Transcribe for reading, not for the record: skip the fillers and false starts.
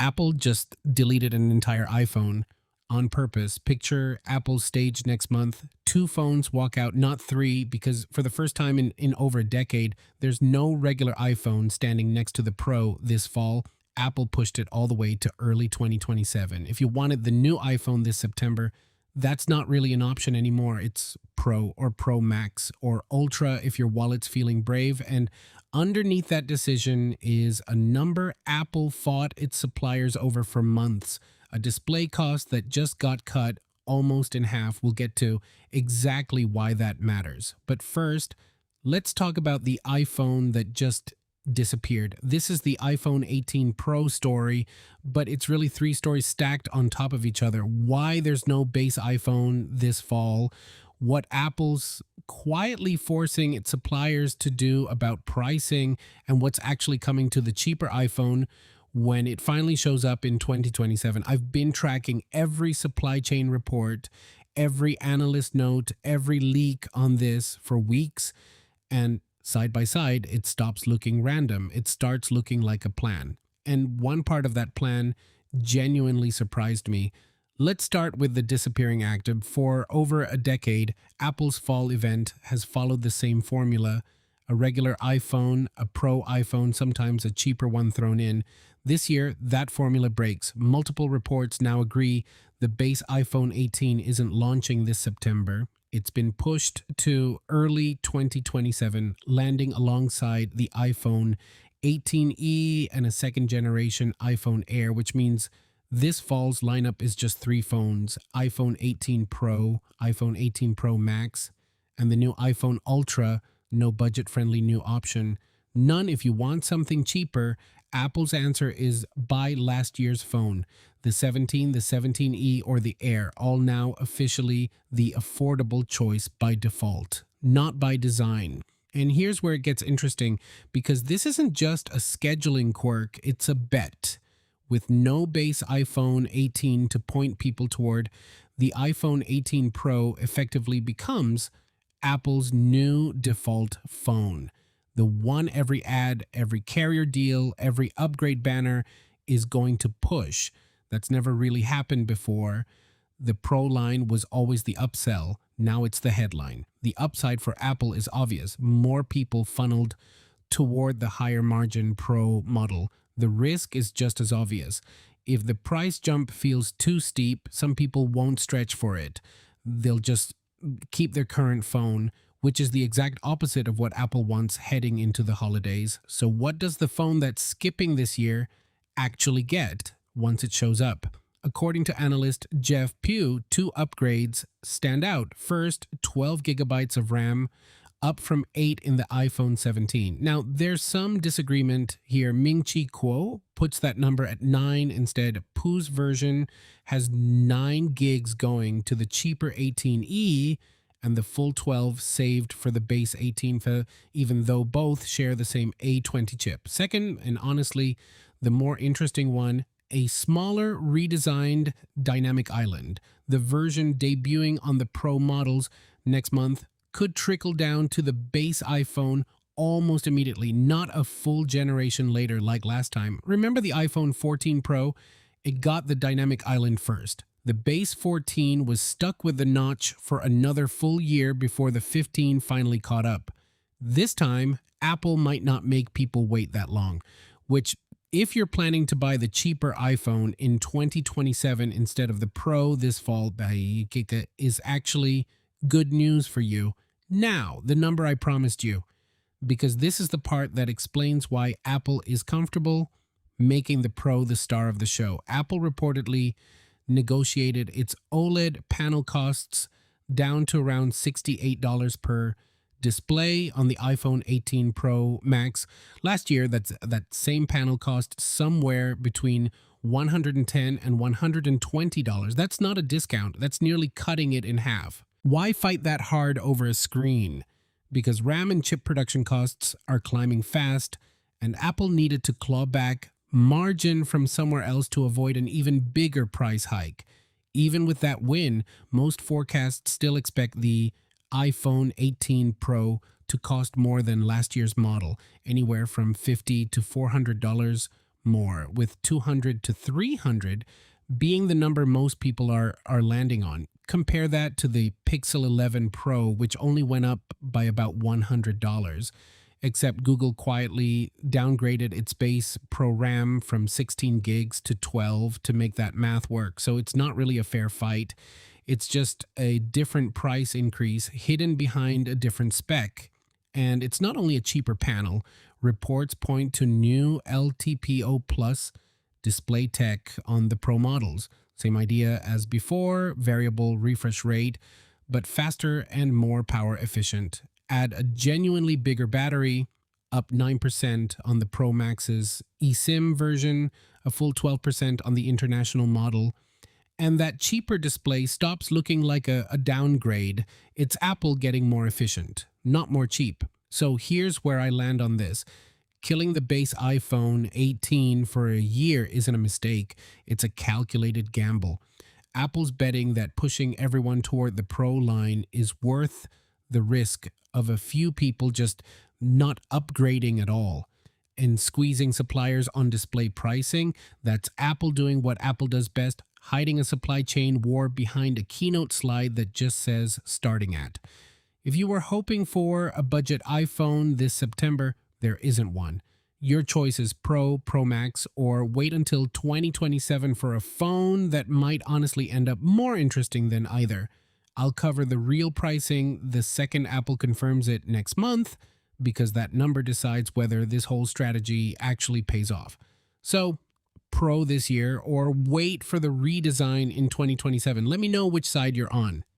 Apple just deleted an entire iPhone on purpose. Picture Apple's stage next month. Two phones walk out, not three, because for the first time in over a decade, there's no regular iPhone standing next to the Pro this fall. Apple pushed it all the way to early 2027. If you wanted the new iPhone this September, that's not really an option anymore. It's Pro or Pro Max or Ultra if your wallet's feeling brave. And underneath that decision is a number Apple fought its suppliers over for months, a display cost that just got cut almost in half. We'll get to exactly why that matters. But first, let's talk about the iPhone that just disappeared. This is the iPhone 18 Pro story, but it's really three stories stacked on top of each other. Why there's no base iPhone this fall, what Apple's quietly forcing its suppliers to do about pricing, and what's actually coming to the cheaper iPhone when it finally shows up in 2027. I've been tracking every supply chain report, every analyst note, every leak on this for weeks, and side by side, it stops looking random. It starts looking like a plan. And one part of that plan genuinely surprised me. Let's start with the disappearing act. For over a decade, Apple's fall event has followed the same formula: a regular iPhone, a Pro iPhone, sometimes a cheaper one thrown in. This year, that formula breaks. Multiple reports now agree the base iPhone 18 isn't launching this September. It's been pushed to early 2027, landing alongside the iPhone 18e and a second generation iPhone Air, which means this fall's lineup is just three phones: iPhone 18 Pro, iPhone 18 Pro Max, and the new iPhone Ultra, no budget-friendly new option. None if you want something cheaper. Apple's answer is buy last year's phone. The 17, the 17e, or the Air, all now officially the affordable choice by default, not by design. And here's where it gets interesting, because this isn't just a scheduling quirk, it's a bet. With no base iPhone 18 to point people toward, the iPhone 18 Pro effectively becomes Apple's new default phone. The one every ad, every carrier deal, every upgrade banner is going to push. That's never really happened before. The Pro line was always the upsell. Now it's the headline. The upside for Apple is obvious. More people funneled toward the higher margin Pro model. The risk is just as obvious. If the price jump feels too steep, some people won't stretch for it. They'll just keep their current phone, which is the exact opposite of what Apple wants heading into the holidays. So what does the phone that's skipping this year actually get once it shows up? According to analyst Jeff Pugh, two upgrades stand out. First, 12 gigabytes of RAM, up from 8 in the iPhone 17. Now, there's some disagreement here. Ming-Chi Kuo puts that number at 9 instead. Pugh's version has 9 gigs going to the cheaper 18e, and the full 12 saved for the base 18, even though both share the same A20 chip. Second, and honestly the more interesting one, a smaller redesigned dynamic island. The version debuting on the Pro models next month could trickle down to the base iPhone almost immediately, not a full generation later like last time. Remember the iPhone 14 Pro? It got the dynamic island first. The base 14 was stuck with the notch for another full year before the 15 finally caught up. This time, Apple might not make people wait that long, which, if you're planning to buy the cheaper iPhone in 2027 instead of the Pro this fall, is actually good news for you. Now, the number I promised you, because this is the part that explains why Apple is comfortable making the Pro the star of the show. Apple reportedly negotiated its OLED panel costs down to around $68 per display on the iPhone 18 Pro Max. Last year, that same panel cost somewhere between $110 and $120. That's not a discount. That's nearly cutting it in half. Why fight that hard over a screen? Because RAM and chip production costs are climbing fast, and Apple needed to claw back margin from somewhere else to avoid an even bigger price hike. Even with that win, most forecasts still expect the iPhone 18 Pro to cost more than last year's model, anywhere from $50 to $400 more, with 200 to 300 being the number most people are landing on. Compare that to the Pixel 11 Pro, which only went up by about $100, except Google quietly downgraded its base Pro RAM from 16 gigs to 12 to make that math work. So it's not really a fair fight. It's just a different price increase hidden behind a different spec. And it's not only a cheaper panel. Reports point to new LTPO Plus display tech on the Pro models. Same idea as before, variable refresh rate, but faster and more power efficient. Add a genuinely bigger battery, up 9% on the Pro Max's eSIM version, a full 12% on the international model, and that cheaper display stops looking like a downgrade. It's Apple getting more efficient, not more cheap. So here's where I land on this. Killing the base iPhone 18 for a year isn't a mistake. It's a calculated gamble. Apple's betting that pushing everyone toward the Pro line is worth the risk of a few people just not upgrading at all. And squeezing suppliers on display pricing, that's Apple doing what Apple does best, hiding a supply chain war behind a keynote slide that just says starting at. If you were hoping for a budget iPhone this September, there isn't one. Your choice is Pro, Pro Max, or wait until 2027 for a phone that might honestly end up more interesting than either. I'll cover the real pricing the second Apple confirms it next month, because that number decides whether this whole strategy actually pays off. So, Pro this year, or wait for the redesign in 2027. Let me know which side you're on.